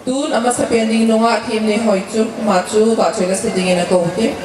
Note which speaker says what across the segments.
Speaker 1: Tun ama sa pending nunga team ni Hoichu Machu ba chega sidingin na ko team.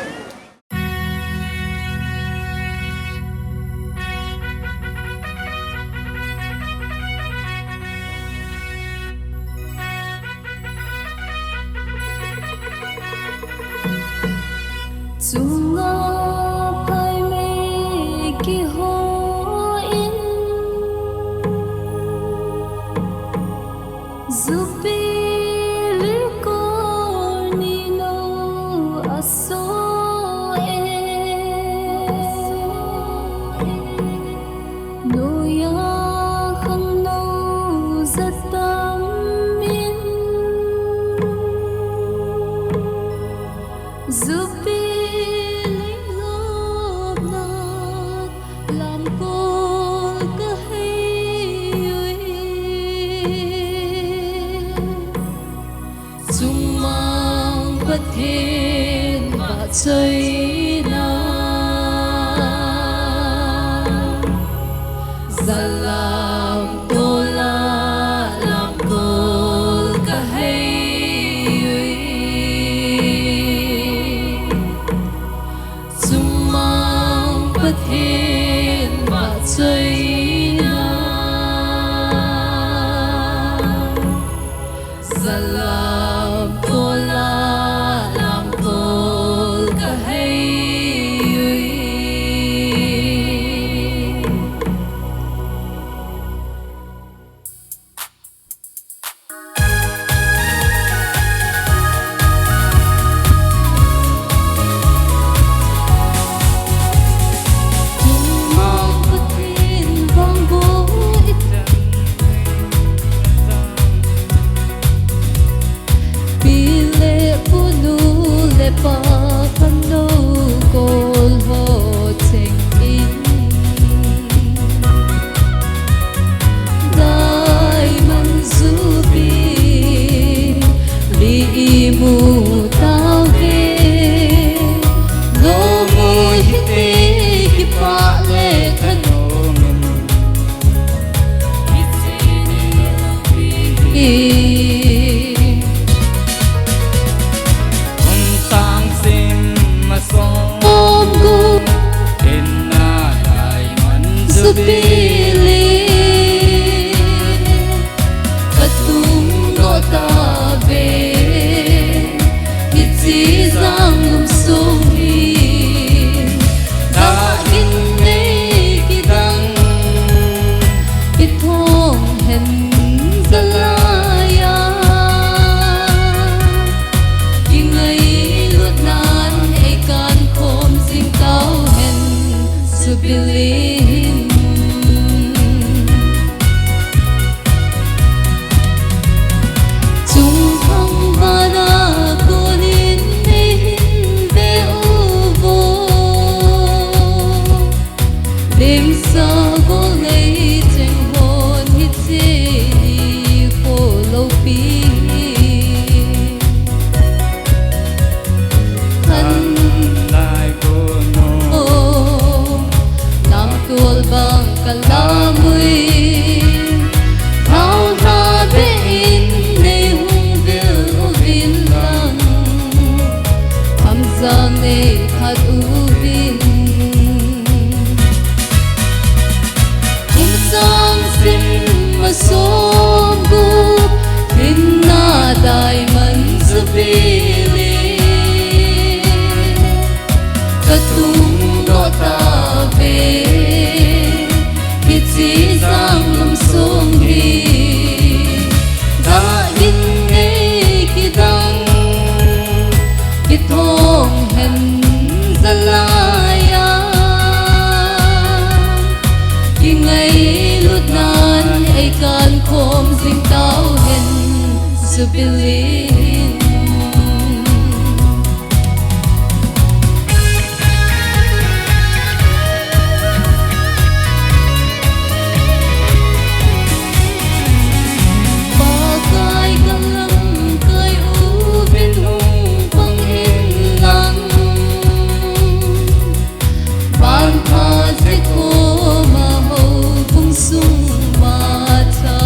Speaker 2: Sung ma cha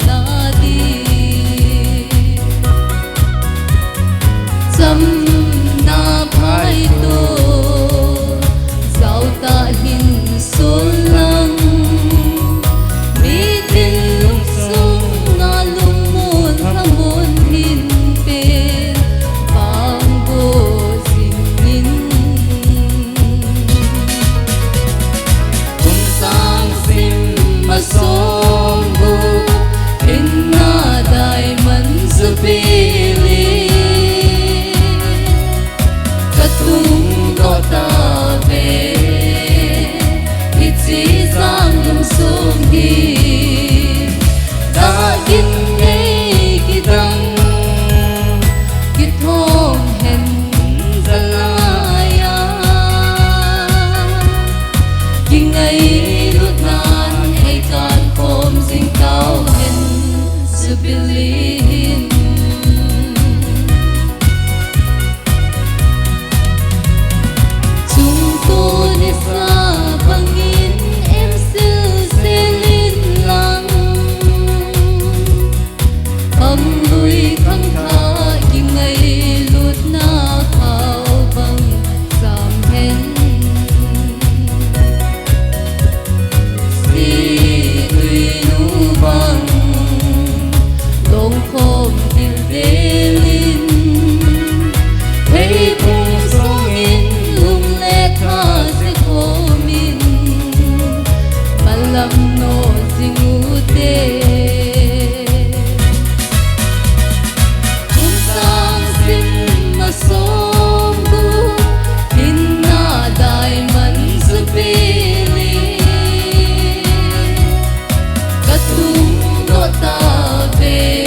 Speaker 2: la di lui khăng khá nhưng ngày lút na khao bằng giảm hen si tùy nu bằng lông khomtil delin thấy cùng song in lung lệ tha se khomin malam no singute kum sang sim ma som du tin na dai man su pili katum no ta ve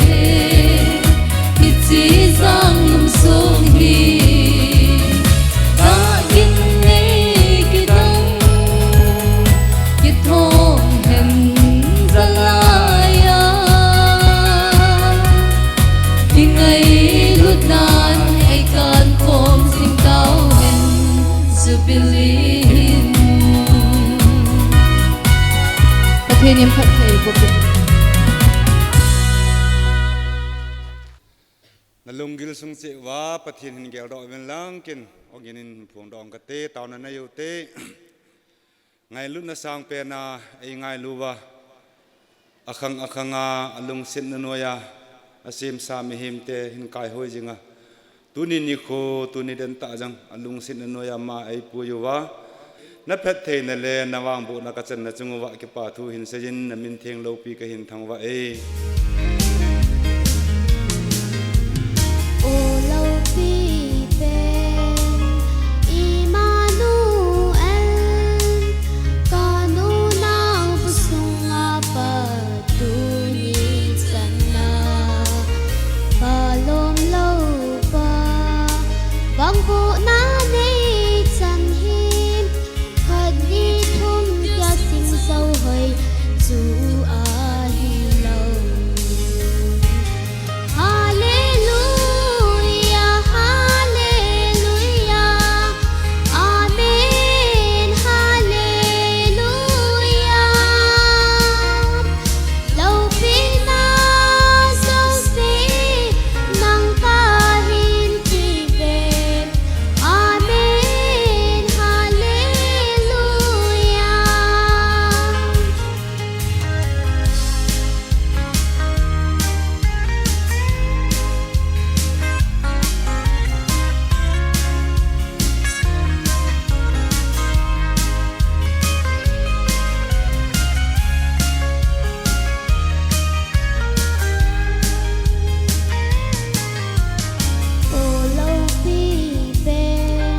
Speaker 2: ki chi sang lum song hi ta in nei ki dang ki thong hem zalaya ki ngai lut nan ai kan khom sing tao hen zubilin Pathenim khat thei bok
Speaker 3: Nalunggil sung che wa pathin hin gel do ben lang kin oginin phung dong ka te taw na yu te ngai lu na sang pe na ai ngai lu wa akhang akhanga alung sin na noya asim sa mi him te hin kai hoi jinga tuni ni kho tuni den ta jang alung sin na noya ma ai pu yu wa na phet the na le na wang bu na ka chen na chung wa ki pa thu hin se jin na min theng lo pi ka hin thang wa e
Speaker 4: ô lâu phi bên Emmanuel có nu nào busung apa tu ni sana palom lâu ba bang bu na nei chan him khad ni thum ya sing sâu hơi chu a hi lâu Hallelujah, hallelujah, amen, hallelujah. Lâu pina sông si nang kahin tiben, amen, hallelujah. Ô lâu phi bên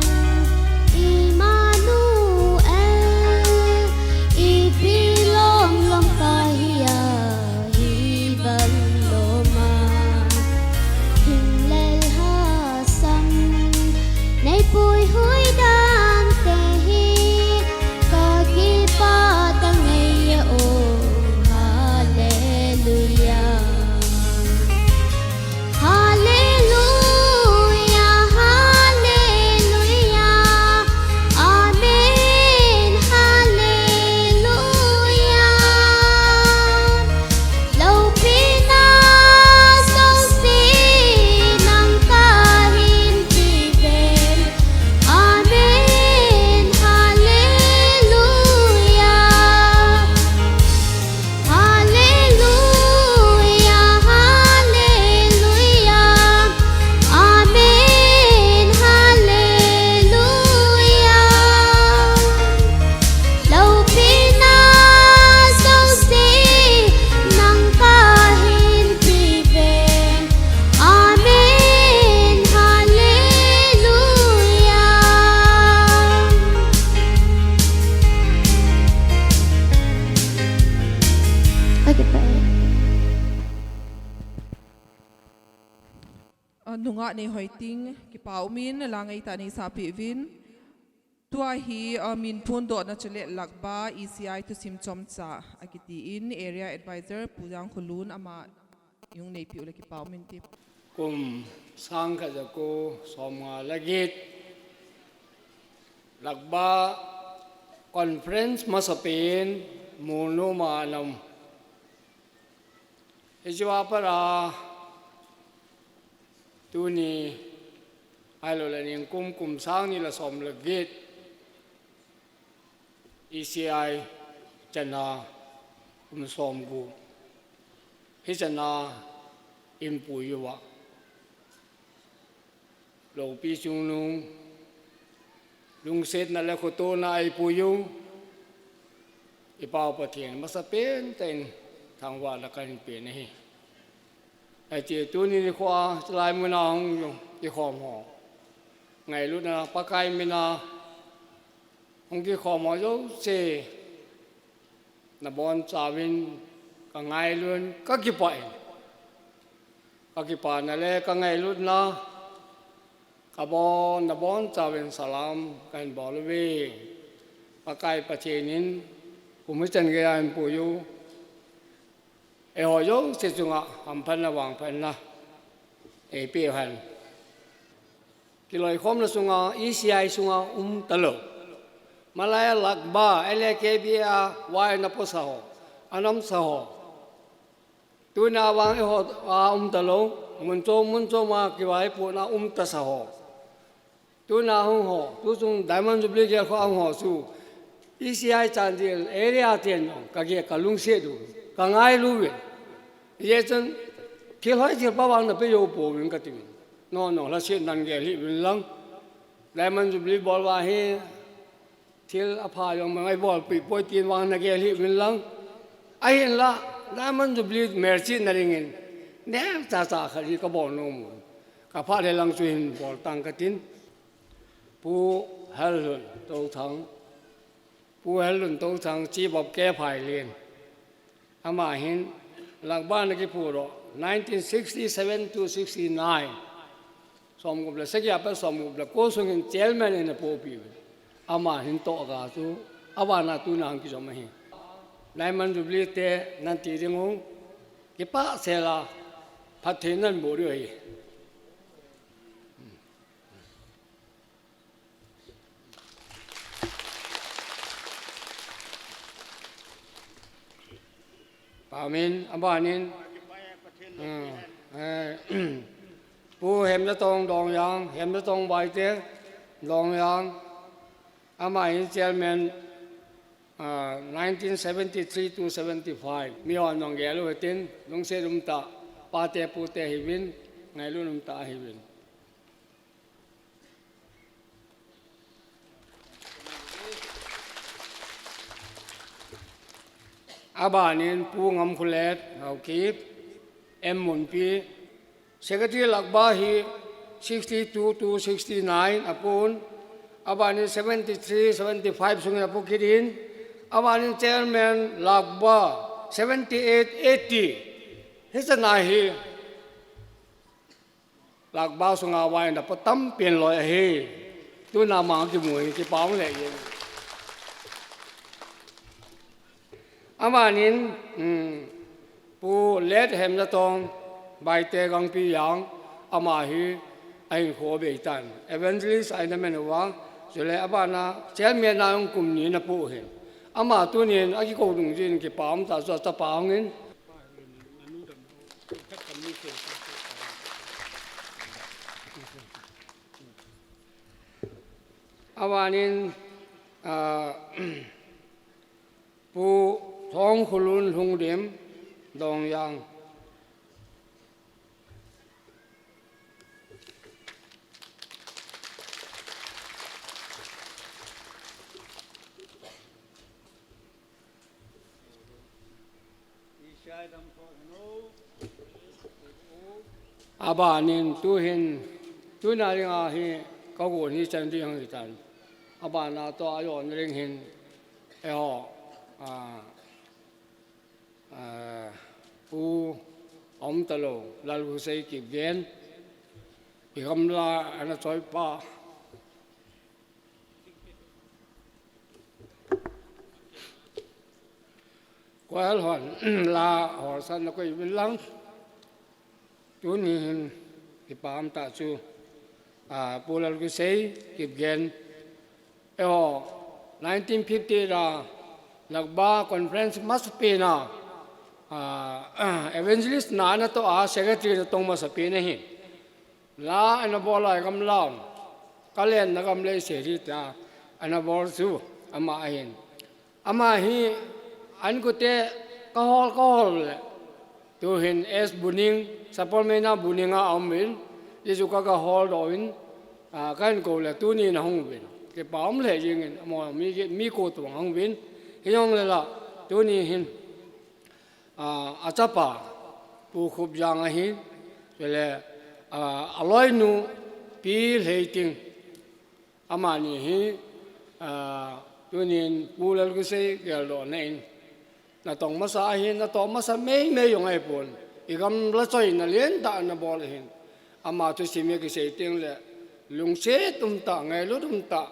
Speaker 4: Emmanuel y phi lom lom kahia hi van loma hình lên ha sam nay bùi hối đan te hi ka ki pa tang ngày ô hallelujah Hallelujah, hallelujah, amen, hallelujah. Lâu pina sông si nang kahin tiben, amen, hallelujah. Hallelujah, hallelujah, amen, hallelujah. Lâu pina sông si nang kahin tiben, amen, hallelujah. Okay, bye.
Speaker 1: Nunga ni hoiting ki paumin langai tani sapi vin tua hi min phun do na chule lakba ECI to sim chomcha akiti in area advisor pujang khulun ama yung nei pi ule ki paumin tip
Speaker 5: kum sang ka jako somnga lagit lagba conference masapin muno manam ijwa para ตัวนี้ไอ้เราเลยยังกุมสร้างนี่ละสมละเกต ECI จะนากุมสมกูพิจารณาอิมปุยวะเราปีจุงลุงเสร็จนั่นแหละคนโตนายปุยอีป่าวประเทศมาสเปนแต่ทางว่าละกันเปลี่ยนนี่ไอ้เจ้าตัวนี้ขวาลายมือนางอยู่ที่คอมหอไงรู้นะปากไก่ไม่นาองค์ที่คอมหอโยเซนบอนจาวินก็ไงล้วนก็กี่ปนั่นแหละก็ไงรู้นะกับบอนนบอนจาวินสลามกันบอลเวปากไก่ประเทศนี้ผมไม่จันกันปุยหอยงเสียจุงอ่ะทำพันละวางพันนะเปียพันกิโลคอมละสุงอ่ะECIสุงอ่ะตลกมาลายหลักบ้าLKBAวายนับสาวอันนั้นสาวตัวน่าวางตลกมุนโจมากี่วายปูน่าตสาวตัวน่าหงหอตัวจุงไดมันจุบลีเกี่ยวกับหอสู้ECI จันทร์เอเรียเตียนก็เกี่ยวกับลุงเสียดูก็ง่ายรู้เว้ยยี่จนที่เขาที่ป้าวันน่ะไปอยู่ปูวิ่งกันที่นอนแล้วเสียนั่นแกลิวิ่งลังแล้วมันจุบลีบอลว่าให้ที่อพายองมันไอ้บอลปีปอยตีนวางนั่นแกลิวิ่งลังไอ้เห็นละแล้วมันจุบลีเมอร์ซีนั่นเองเนี่ยจ่าขยี้ก็บอลน้องกับพาเดลังช่วยบอลตั้งกันที่ผู้เฮลล์ตัวทั้งผู้เฮลุนตัวทางจีบอบแก้ไผ่เรียนอามาเห็นหลังบ้านนักพูดว่า1967 to 69สมกับเลยสักอย่างเป็นสมกับเลยโค้ชงเจลแมนในปูปีอามาเห็นโตกาตูอาวานาตูนางกิจมาเห็นนายมันจุบลีเตนันตีริงงกิป้าเซลาพัฒนันบุรีอามินอับบานินผู้เห็นจะตรงดองยางเห็นจะตรงใบเตี้ยดองยางอามาอินเจลแมน1973 to 75มีอ่อนนองแกลูกเห็นลุงเสดุมตาปาเตปูเตหิวินไงลูกนุมตาหิวินอาบานินผู้งำคุเลตเอาคีบมุนปีเซกตีหลักบ้าฮี62 to 69อาปูนอาบานิน73 75สุงอาปูคิดินอาบานินเจลแมนหลักบ้า78 80ฮิสนาฮีหลักบ้าสุงอาไว้นับตั้มเปลี่ยนลอยเฮตัวนามากี่มวยกี่ป้องเลยอามานินผู้เล็ดเห็มจะตองใบเตกังปียังอามาฮีไอ้หัวเบตันเอเวนจิลิสไอ้นั่นเป็นว่าสุดเลยอาบานาเจ้าเมียนายองกุมนี้นะผู้เห็นอามาตัวนี้อากิโกดุงจินกี่ป้อมตาจอตาป้องเงินอามานินผู้ท้องขุลุนหงเดียมดองยางอาบานินตัวเห็นตัวนาฬิกาเห็นเขาโกนี่จันทร์ยังจันอาบานาตัวอายุนเร่งเห็นผู้อมตะโลลาลูเซกิเกนอีกคำลาอันนั้นซอยป้าก็ฮัลหอนลาหอสันแล้วก็อยู่เป็นหลังตัวนี้ที่ปามตาจูผู้ลาลูเซกิเกน1950 ra lagba conference mas pina evangelist na to secretary na tong mas pina hi lá anh bol lại cầm lòng cá lên nó cầm lấy sợi đi ta anh bol su ama hi anh có thể có hol tu hin es buning sapolmena buninga amin Yesu ka hol doin kan ko le tu ni na hong bin ke paum le jing mo mi ko tu hong bin hiong le la tu ni hin achapa pu khub jang a hin le aloi nu pi le ting ama ni hi tu ni pu le ku se ge lo nei na tong ma sa hin na tong ma sa me yong ai pon i gam la choi na len da na bol hin ama tu si me ke se ting le lung se tum ta ngai lu tum ta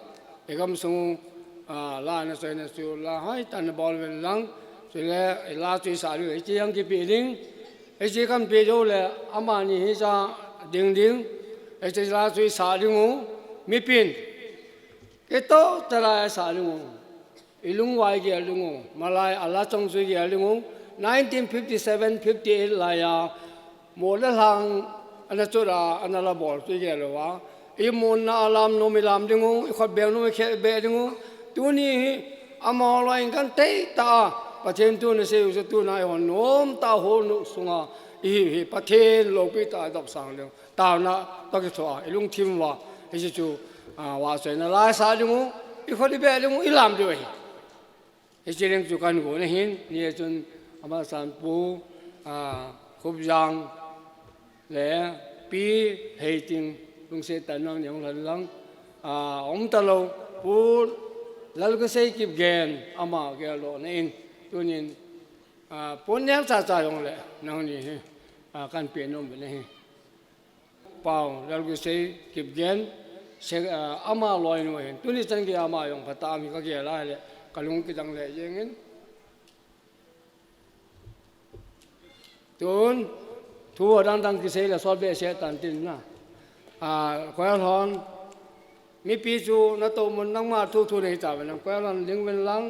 Speaker 5: e gam sung la na sai na su la hai tan bol wen lang su le la chui sa lu e chi yang ki pi ding e chi kam pi jo le ama ni hi sa ding ding e chi la chui sa ding u mi pin ke to ta la sa lu ilung wai ge lu malai ala chong chui ge lu 1957 58 la ya mo la lang ana chura ana la bol chui ge lo wa I mon na alam no milam dingu I khot bel no khe be dingu tu ni amol wa kan te ta pathen tu ne se u tu na hon nom ta ho nu sunga I pathen lo pi ta dop sang le ta na ta ke so I lung thim wa I ji chu wa se na la sa dingu I khot be dingu I lam de I ji leng chu kan go ne hin ni chun ama san pu khub jang le pi hei ting lung se tan nang yang lan lang om ta lo pu lal ko sei kip gen ama ge lo nin tunin pon yang sa sa yong le nang ni kan pe nom be ne pau lal ko sei kip gen se ama loi no hen tuni chan ge ama yong phata mi ka ge la le kalung ki dang le yengin tun thu dang ki sei la sol be se tan tin na quay hòn mi pi chu na to mun nang ma thu thu nei ta wen quay hòn ling wen lang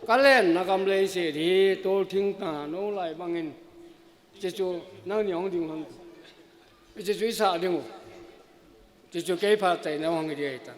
Speaker 5: ka len na kam le se thi to thing ta no lai bangin che chu nang nyong ding hong che chu sa ding che chu ke pha tai na hong ge ta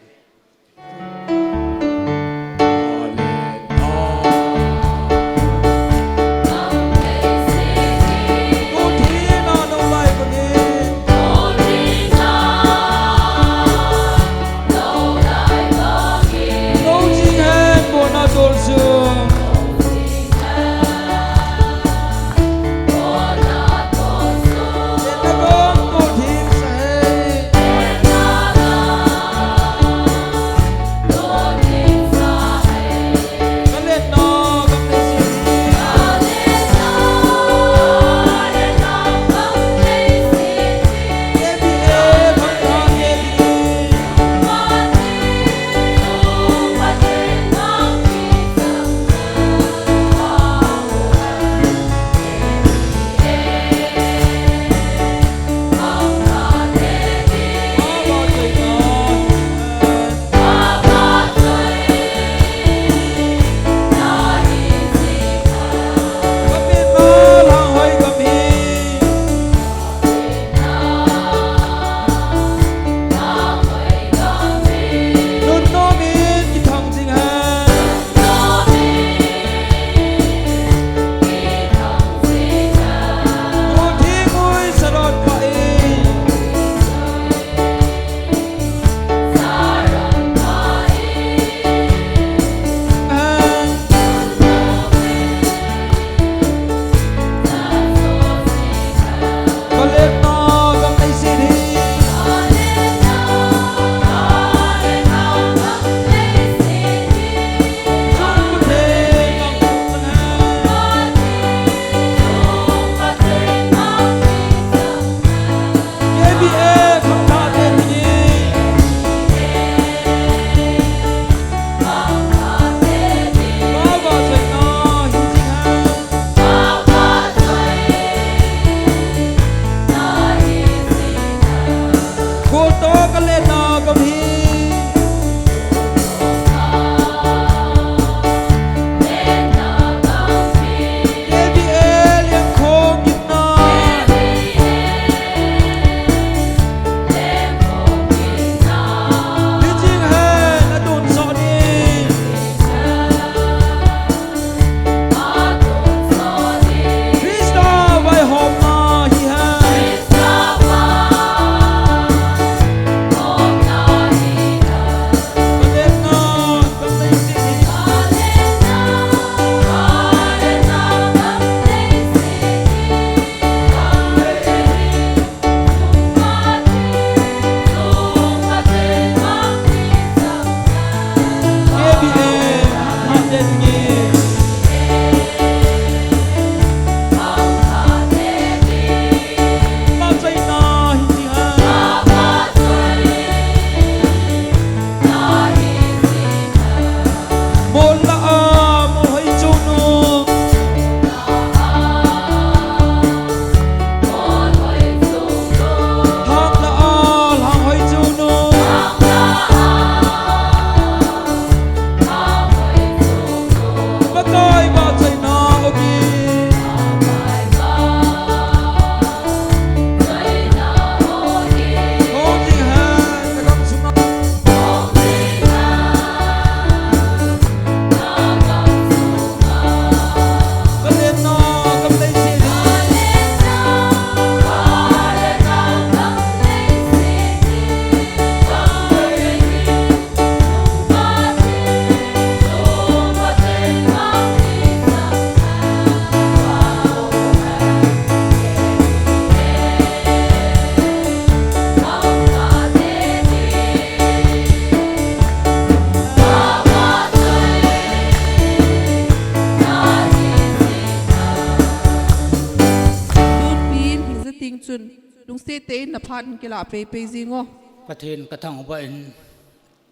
Speaker 1: na phan ke la pe zingo
Speaker 6: ประเทศกระทั่งว่าเอ็น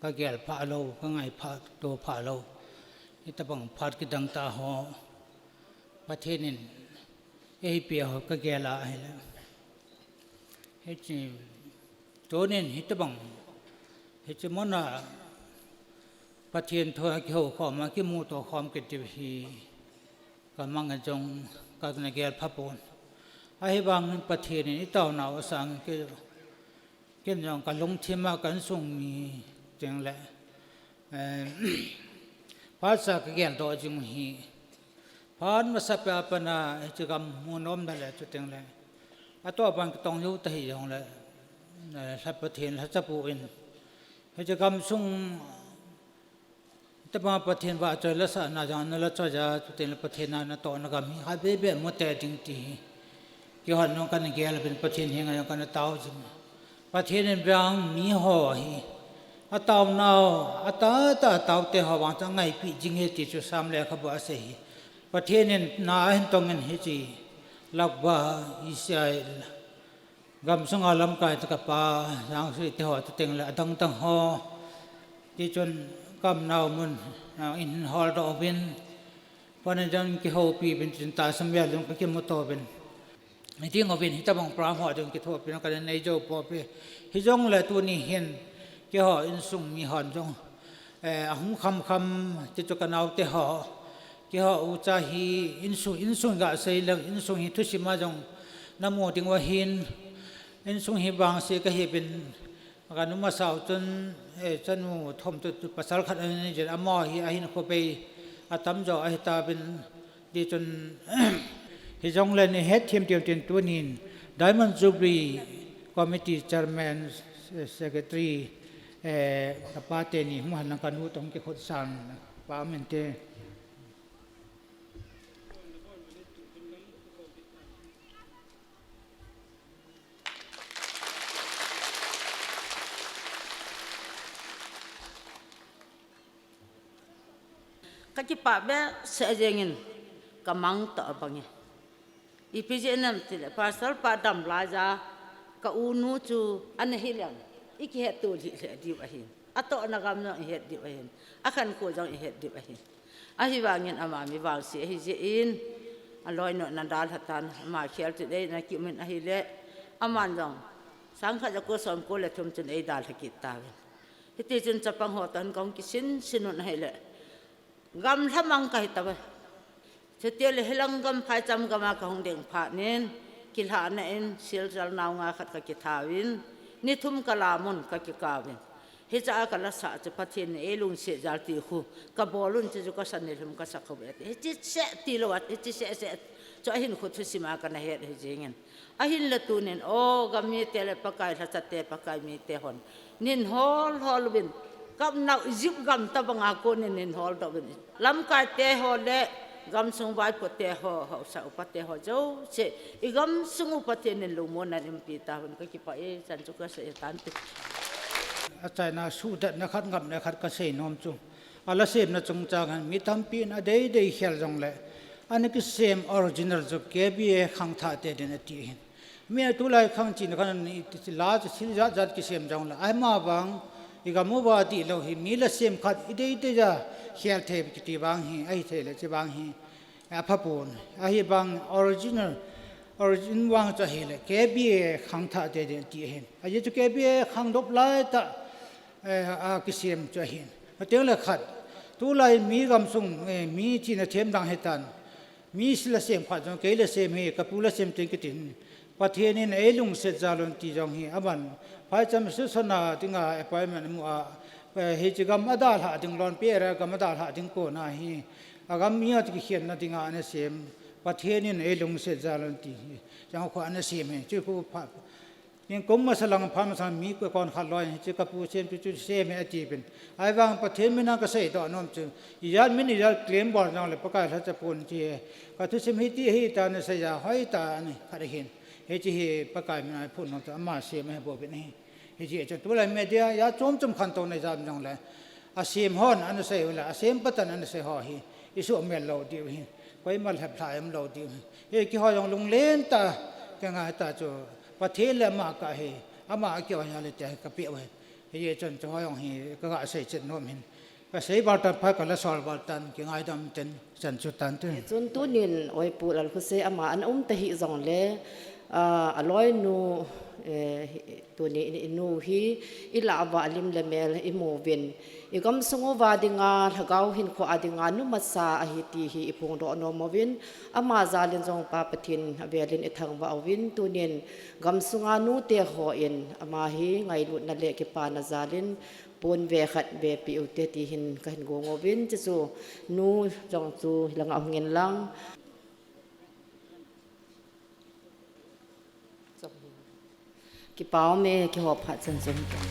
Speaker 6: ก็แก่พระเราก็ไงพระตัวพระเราที่ตะบังพัดกิดังตาหอประเทศนี้เอเปียก็แก่ละให้แล้วเฮ้ยจีตัวนี้ฮิตบังเฮ้ยจีมันน่ะประเทศทว่าเกี่ยวข้องมากี่มูตัวความกิจวิธีก็มังกันจงก็ในแก่พระปนไอ้บางประเทศนี้เต่าหนาวสังเกตเกี่ยงกันลงที่มากันส่งมีจังแหละภาษาเกี่ยงตัวจงฮีพานมาสัพยาปนาจะกำมูนอมนั่นแหละจุดจังแหละอัตัวบางต้องยุติยองแหละสัพประเทศสัพปูอินจะกำส่งแต่บางประเทศว่าจะละสานาจานละจะจุดเต็มประเทศนั้นต่อนกำมีหายไปแบบมดแต่จริงทีเกี่ยวกับน้องกันเกี่ยวกับเป็นประเทศเฮงกันกันเต้าจริงประเทศนี้บางมีห่อฮีอาตาวนาอาตาตาตาวเตหะวังจังไงพี่จิงเหตุจุดสามเลยขบวนเสียประเทศนี้น่าเห็นตรงนั้นเหตุลักบ้าอิสราเอลกำสังอาลัมกายตะกับป่าอย่างสุดที่หัวตัวเต็งละดังตั้งห่อที่จนกำนาวมันอินฮอลดอวินเพราะนั้นจังกี่หัวปีเป็นจินตาสมัยลงก็กี่มุตโตเป็นในที่งอวินที่จะบังปราหัวจงกี่หัวเป็นกันในโจปอปีฮิจงเลยตัวนี้เห็นกี่หัวอินสุงมีหันจงหุ่งคำที่จะกันเอาเตหอกี่หัวอุจาฮีอินสุงกะเสยลังอินสุงฮิทุสิมาจงนโมติงวะหินอินสุงฮิบางเสกะฮิเป็นกันนุมาสาวจนจันมูทมตุภาษาขัดอันนี้จะอมอฮีอาหินเขาไปอาตัมจ่ออาหิตาเป็นดีจนฮิจงเลยในเฮดเทียมตัวนี้ไดมอนด์จูบลีคอมมิตี้เชอร์แมนเซกเรตรีกับป้าเตนี่มันนังกันวุฒิต้องเกี่ยวกับสังป้าเมนเต
Speaker 7: ก็จะป่าแบบเสียจริงๆก็มังต่อบังเงอีพีเจนั่นที่ภาษาป่าดำลาจาก็อูนูจูอันนี้เฮียงอีกเหตุตัวที่ดีว่าเห็นอัตโตนักการเมืองเหตุดีว่าเห็นอาการโคจรเหตุดีว่าเห็นอาชีวะเงินอามามีบางสิ่งที่จะอินอร่อยหน่อยนันดาลหัตันมาเขียนจุดได้นักกิจมันอาฮิเล่อามันจงสังขารจะกุศลกุเลทุมจุดไอ้ดาลหักิตตาที่ที่จุดจะปังหัวตันกองกิสินสินุนให้เล่กำทำมังกันตัวเสียเลยให้ลังกำพายจำกำมาของเด็กผ่านนี้กิลหาเนนเสียจลนาวงาขัดกับกิทาวินนิทุมกลามุนกับกิกาวินเฮจ้ากันละสะจะพัฒน์เอลุงเสียจาติคูกับโบลุนจะจุกสันนิลุมกับสักขบเอเฮจิเสติลวัดเฮจิเสจะหินขุดสิมากันเหตุเฮจิเงินหินละตูนินโอ้กำมีเตลปะกายทัศเตปะกายมีเตหอนนินฮอลวินกับนักจิบกำตะบังอากูนินฮอลดวินลำกายเตหอเล่กำสงไว้ปะเตหอเขาสาวปะเตหอเจ้าเสอีกำสงปะเตนินลุมนันอิมปีตาวันก็คิดไปจันจุกเสียตันติ
Speaker 6: อาจารย์น่าสู้ดัดนักขัดกับนักขัดกระเซ็นน้อมจุงอาลาเซมน่าจงจางกันมีทำปีนอะไรได้เขียนจงเลยอันนี้คือเซมออริจินัลจุกเก็บยี่ขังท่าเตดินตีหินมีตัวลายขังจีนกันนี่ที่ลาจะสิ่งจัดกิเซมจงเลยไอ้มาบังอีกมุบาดีเราหิมีละเซมขัดอีเดจะเขียนเทปกิติบังหิไอ้เทเลจะบังหิอาภปูนไอ้บังออริจินัลวางจะเห็นเลยเก็บยี่ขังท่าเตดินตีหินไอ้จุกเก็บยี่ขังดบไล่ตากิเซียมจะเห็นเดี๋ยวเลยขัดตัวลายมีกำส่งมีที่นั่นเทียมดังเหตุการณ์มีสิละเสียมขัดจงเกลเสียมเฮกับผู้ละเสียมติงกิตินประเทศนี้เอลุงเสจาลนตีจงเฮอบันพายจำสุสนาติงาไปมันมัวเฮจิกรรมอดาลหาติงลอนเปียร์กรรมอดาลหาติงโกนาเฮอากรรมมีอะไรที่เขียนนั่นติงาเนี่ยเสียมประเทศนี้เอลุงเสจาลนตีจังขวานเนี่ยเสียมเฮช่วยผู้ยังกุมมาสลังพามาสามีก็ก่อนขัดลอยจะกับผู้เชี่ยวจุดเสียไม่อาจีเป็นไอ้บางประเทศไม่น่าก็ใส่ต่อน้อมจึงญาติไม่ได้ญาติเคลมบอลจังเลยประกาศทัศปูนที่ก็ทุกสิ่งที่ให้ตาในสยามให้ตาเนี่ยขัดเห็นเฮจิเฮประกาศไม่พูดน้องจะมาเสียไม่ให้บอกเป็นนี่เฮจิจะตัวอะไรไม่ได้ญาติจมขันตรงในจามจังเลยอาเซียมฮอนอันนั้นใส่เวลาอาเซียมปัตตานันใส่ห่อฮีอิสุเมลเราดีวิก็ยังมาแทบพลายมันเราดีเฮกี่ห่อยังลงเล่นตาแกงาตาจูป ประเทศละมากะเฮอามาเกี่ยวอะไรแต่กะเปียไว้เฮจนจะว่าอย่างเฮก็กะใส่เจ็ดนวมเห็นก็ใส่บาตันพักกันละสอลบาตันกี่ง่ายดำเต็นสันสุดตันตัว
Speaker 8: จนตัวนินโอ้ยปูลัลคุเซอามาอันตะหิจงเลอร่อยนูตัวนี้นูฮีอิลาบาลิมเลเมลอิโมเวนอีกำสงวาดิงาทะกาวหินขวาดิงานุมัสซาอหิตีฮีอิพงโดอนอมวินอามาซาลินจงปาปทินเวลินอิทังวาวินตัวนินกำสงานูเตโฮอินอามาฮีไงลุนัลเลกิปานาซาลินปนเวขัดเวปิอุเตติหินกันโกงวินจะสูนูจงสูลังเอาเงินลังกี่เป้าเมกี่หอบผัดสันสมกัน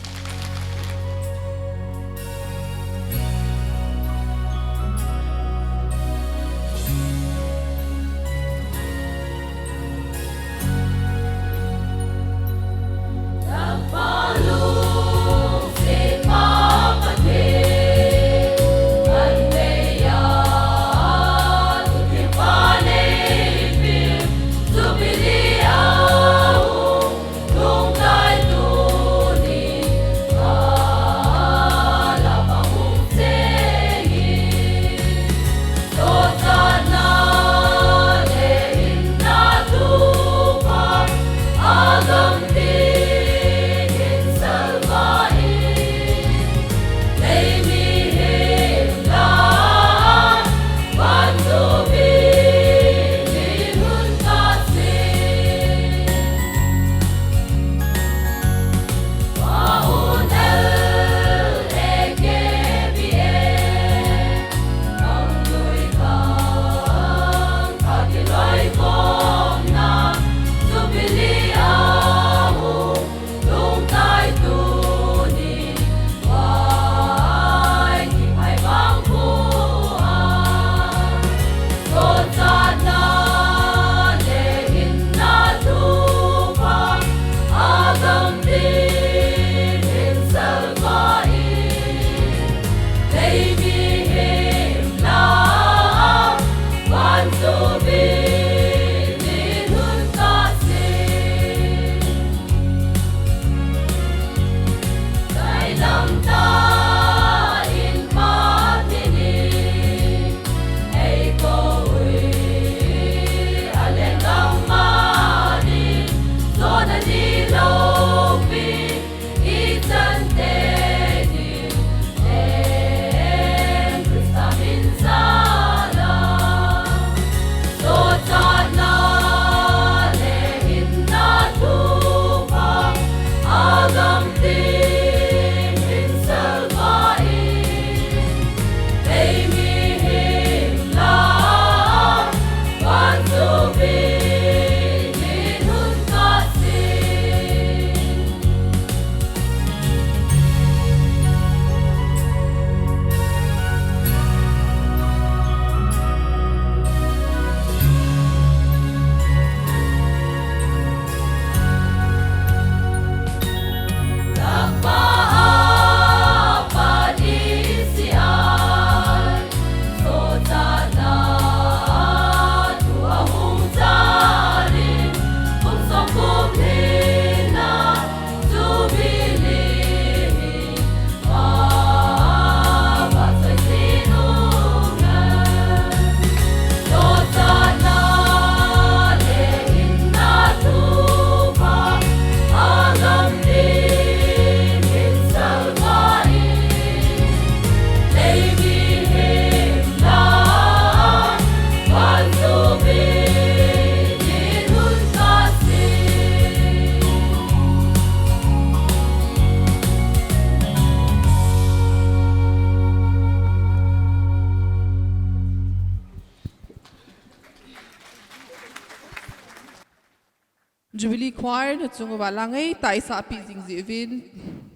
Speaker 1: Jubilee Choir na chunguwa langay ta isa api zingzivin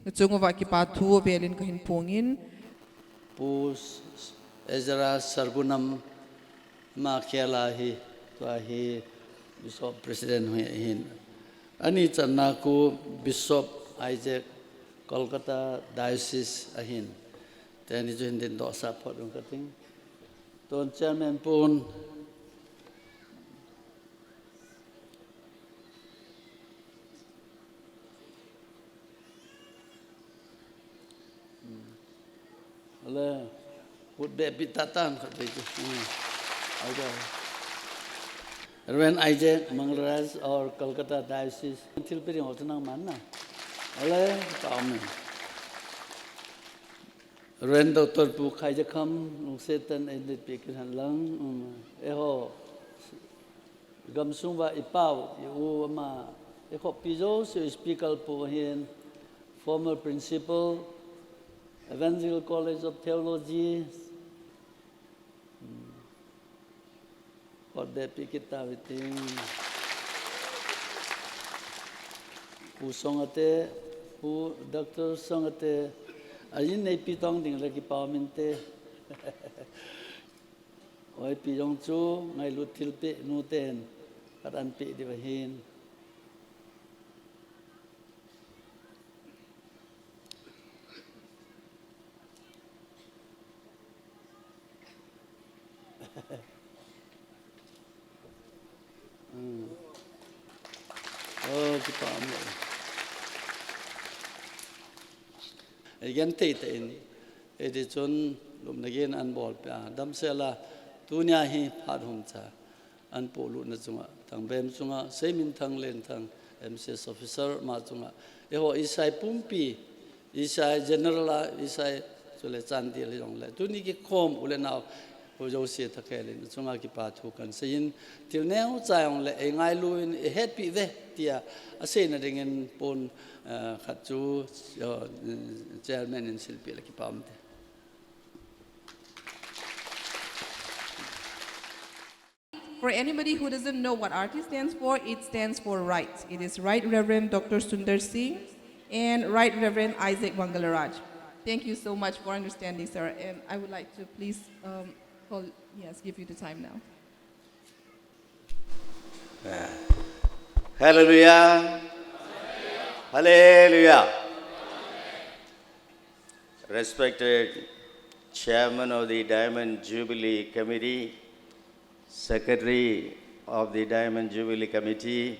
Speaker 1: na chunguwa kipatu velin kahin pungin
Speaker 9: pu Ezra Sargunam Makiala hi to hi Bishop President hin ani chanaku Bishop Isaac Kolkata Diocese ahin tani jo hin do support ng kating ton chairman pun Ale put be pitatan khat be. Okay. Reverend Isaac Mangaraj or Kolkata Diocese until peri hotanang manna. Ale amen. Reverend Dr. Pu Khaijakam Setan edit pikin lang eho gam sungwa ipau yu ma eho pizo so speaker po hin former principal Evangelical College of Theology for the pikita viting pu songate pu doctor songate ayin nei pitong ding lagi pawmente oi piyong chu ngai lut thil pe nu ten karan pe di bahin oh kita ambil again tete ini edison lum again an bol pa dam sela tunya hi phadhum cha an polu na chunga tang bem chunga semin thang len thang MCS officer ma chunga eho isai pumpi isai general isai chule chandi le jong le tuni ki khom ule naw ho jo se thakele chunga ki pa thu kan sein til neu chaung le engai luin happy ve tia ase na dingen pon khat chu chairman in silpi le ki pamte.
Speaker 1: For anybody who doesn't know what RT stands for, it stands for Right. It is Right Reverend Dr. Sundar Singh and Right Reverend Isaac Bangalaraj. Thank you so much for understanding, sir. And I would like to please give you the time now.
Speaker 10: Hallelujah. Hallelujah. Respected Chairman of the Diamond Jubilee Committee, Secretary of the Diamond Jubilee Committee,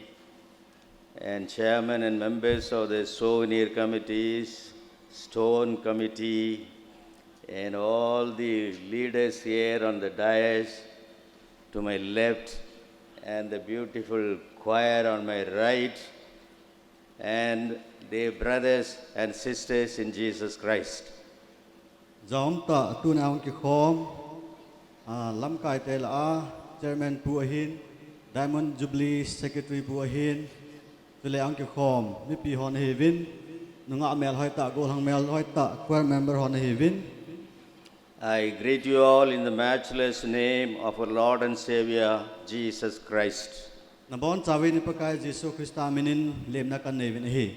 Speaker 10: and Chairman and members of the Souvenir Committees, Stone Committee, and all the leaders here on the dais to my left, and the beautiful choir on my right, and the brothers and sisters in Jesus Christ.
Speaker 11: Zom ta tu naung ki khom lam kai te la Chairman Pu Ahin, Diamond Jubilee Secretary Pu Ahin, tule ang ki khom mi pi hon hevin nunga mel hoi ta gol hang mel hoi ta choir member hon hevin.
Speaker 10: I greet you all in the matchless name of our Lord and Savior Jesus Christ.
Speaker 11: Nabon chawi ni pakai Jesu Christa minin lemna kan nevin hi.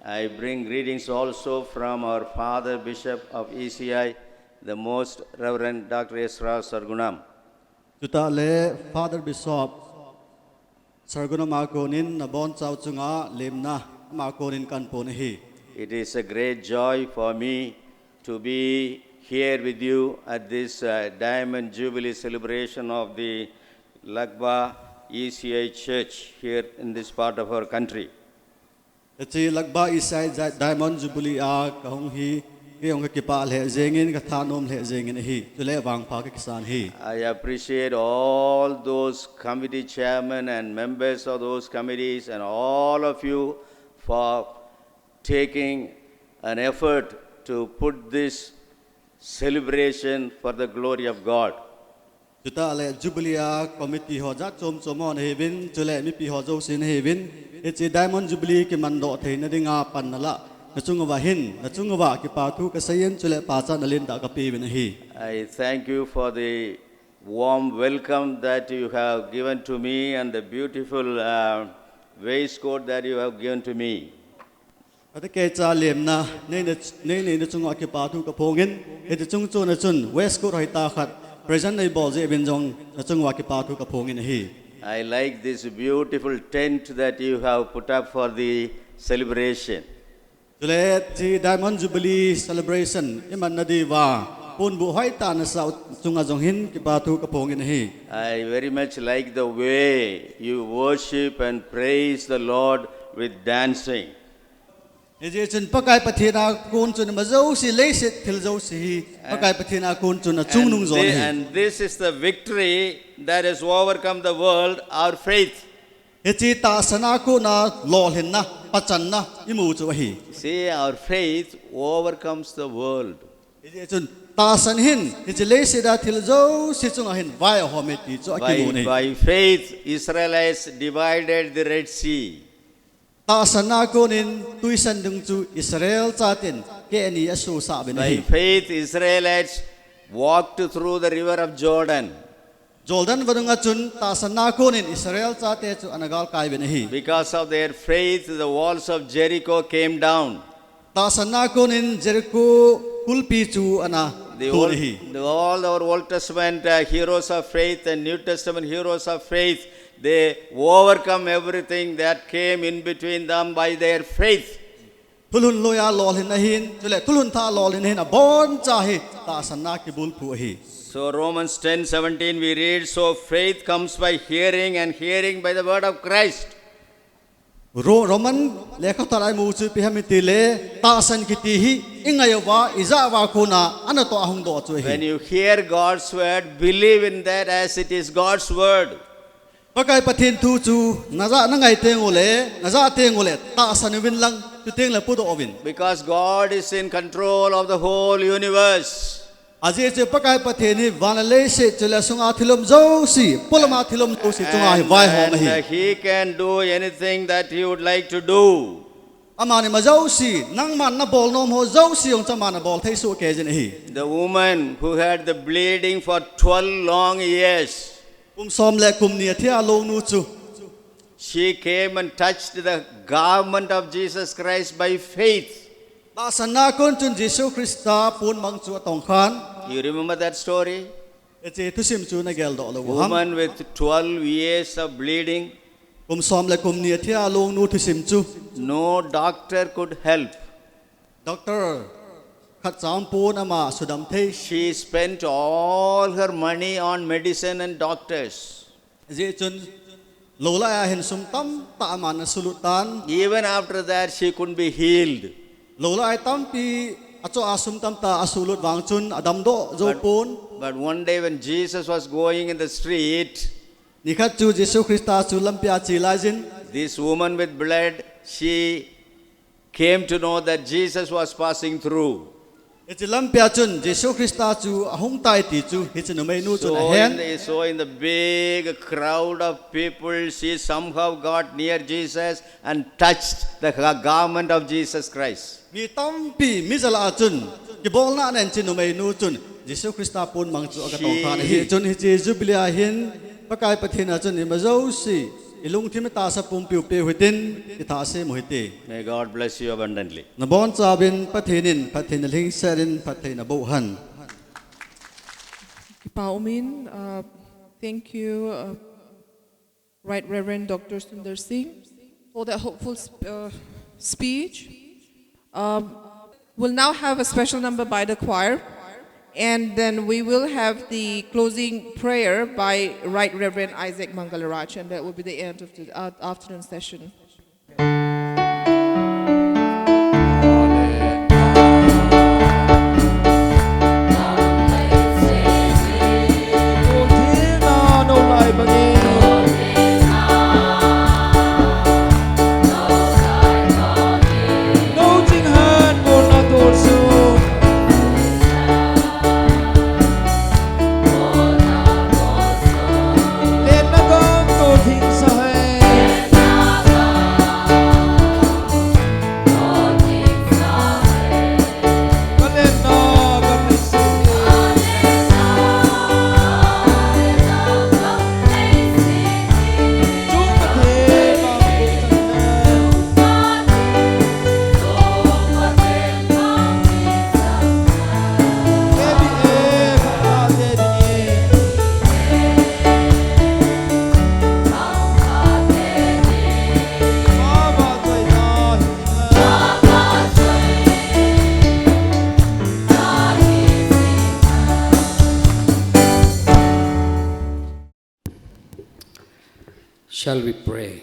Speaker 10: I bring greetings also from our Father Bishop of ECI, the Most Reverend Dr. Ezra Sargunam.
Speaker 11: Juta le Father Bishop Sargunam Makonin nabon chaw chunga lemna Makonin kan pon hi.
Speaker 10: It is a great joy for me to be here with you at this Diamond Jubilee celebration of the Lagba ECI Church here in this part of our country.
Speaker 11: Eti Lagba ECI Diamond Jubilee a kahong hi kiyong kipa le zengin ka thanom le zengin hi tule wang pha ka kisan hi.
Speaker 10: I appreciate all those committee chairmen and members of those committees and all of you for taking an effort to put this celebration for the glory of God.
Speaker 11: Juta le Jubilee committee ho ja chom chomon hevin chule mi pi ho jo sin hevin eti Diamond Jubilee ki mando theina dinga panala na chungwa hin na chungwa ki pa thu ka sayen chule pa cha nalin da ka pi bin hi.
Speaker 10: I thank you for the warm welcome that you have given to me and the beautiful waistcoat that you have given to me.
Speaker 11: Ate ke cha lem na nei na chungwa ki pa thu ka phongin eti chung chu na chun west coast hoi ta khat present nei bol je bin jong na chungwa ki pa thu ka phongin hi.
Speaker 10: I like this beautiful tent that you have put up for the celebration.
Speaker 11: Tule ti Diamond Jubilee celebration iman na di wa pun bu hoi ta na sa chunga jong hin ki pa thu ka phongin hi.
Speaker 10: I very much like the way you worship and praise the Lord with dancing.
Speaker 11: Ije chun pakai pathina kun chun mazau si leisit thil zo si pakai pathina kun chun chung nung zon hi.
Speaker 10: And this is the victory that has overcome the world, our faith.
Speaker 11: Ichi ta sana ko na lol hin na pachan na imu chu hi.
Speaker 10: See, our faith overcomes the world.
Speaker 11: Ije chun ta san hin ichi leisit da thil zo si chung hin vai home ti chu akimu nei.
Speaker 10: By faith, Israelites divided the Red Sea.
Speaker 11: Ta sana ko nin tuisan dung chu Israel chatin ke ani asu sa ben
Speaker 10: By
Speaker 11: hi.
Speaker 10: faith, Israelites walked through the river of Jordan.
Speaker 11: Jordan vadunga chun ta sana ko nin Israel chate chu anagal kai ben hi.
Speaker 10: Because of their faith, the walls of Jericho came down.
Speaker 11: Ta sana ko nin Jericho kulpi chu ana
Speaker 10: All our Old Testament heroes of faith and New Testament heroes of faith, they overcome everything that came in between them by their faith.
Speaker 11: Tulun loya lol hin hin chule tulun tha lol hin a bon cha hi ta sana ki bul phu hi.
Speaker 10: So Romans 10:17 we read, so faith comes by hearing and hearing by the word of Christ.
Speaker 11: Roman lekha tarai mu chu pi hamiti le ta san ki ti hi ingayawa izawa kuna anato ahung do chu hi.
Speaker 10: When you hear God's word, believe in that as it is God's word.
Speaker 11: Pakai pathin thu chu naza na ngai teng ole naza teng ole ta san win lang tu teng la pu do ovin.
Speaker 10: Because God is in control of the whole universe.
Speaker 11: Aje che pakai pathin ni vanale se chula sunga thilom zo si pulama thilom zo si chunga hi vai hom hi.
Speaker 10: And he can do anything that he would like to do.
Speaker 11: Amani ma zo si nang man na bol nom ho zo si ong chama na bol thai su ke jin hi.
Speaker 10: The woman who had the bleeding for 12 long years,
Speaker 11: Som le kum ni thia lo nu chu.
Speaker 10: she came and touched the garment of Jesus Christ by faith.
Speaker 11: Ta sana kon chun Jesu Christa pun mang chu tong khan.
Speaker 10: You remember that story?
Speaker 11: Eche tu sim chu na gel do lo ham.
Speaker 10: Woman with 12 years of bleeding,
Speaker 11: Som le kum ni thia lo nu tu sim chu.
Speaker 10: no doctor could help.
Speaker 11: Doctor khat cham pun ama sudam thei.
Speaker 10: She spent all her money on medicine and doctors.
Speaker 11: Je chun lo la hin sum tam ta ama na sulutan.
Speaker 10: Even after that, she couldn't be healed.
Speaker 11: Lo la tam pi acho asum tam ta asulut wang chun adam do zo pun.
Speaker 10: But one day when Jesus was going in the street,
Speaker 11: Nikhat chu Jesu Christa chu lampia chi lai jin.
Speaker 10: this woman with blood, she came to know that Jesus was passing through.
Speaker 11: Eche lampia chun Jesu Christa chu ahung tai ti chu hi chu mai nu chun a hen.
Speaker 10: So in the big crowd of people, she somehow got near Jesus and touched the garment of Jesus Christ.
Speaker 11: Mi tam pi mi zala chun ki bol na nen chin mai nu chun Jesu Christa pun mang chu ka tong khan hi chun hi chi jubilia hin pakai pathina chun ni ma zo si ilung thim ta sa pum piu pe huitin ki tha se mo hite.
Speaker 10: May God bless you abundantly.
Speaker 11: Na bon cha bin pathinin pathin ling serin pathin abo han.
Speaker 1: Paumin, thank you, Right Reverend Dr. Sundar Singh, for that hopeful speech. We'll now have a special number by the choir, and then we will have the closing prayer by Right Reverend Isaac Mangalaraj, and that will be the end of the afternoon session.
Speaker 5: Shall we pray?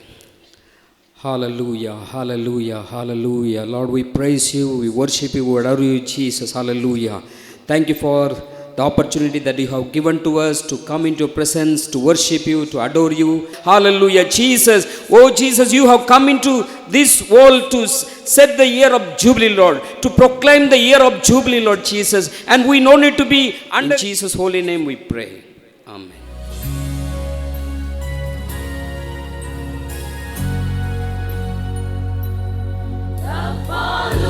Speaker 12: Hallelujah, hallelujah, hallelujah. Lord, we praise you, we worship you, we adore you, Jesus. Hallelujah. Thank you for the opportunity that you have given to us to come into your presence, to worship you, to adore you. Hallelujah, Jesus. Oh, Jesus, you have come into this world to set the year of Jubilee, Lord, to proclaim the year of Jubilee, Lord Jesus. And we no need to be under. In Jesus' holy name we pray. Amen.
Speaker 2: Upon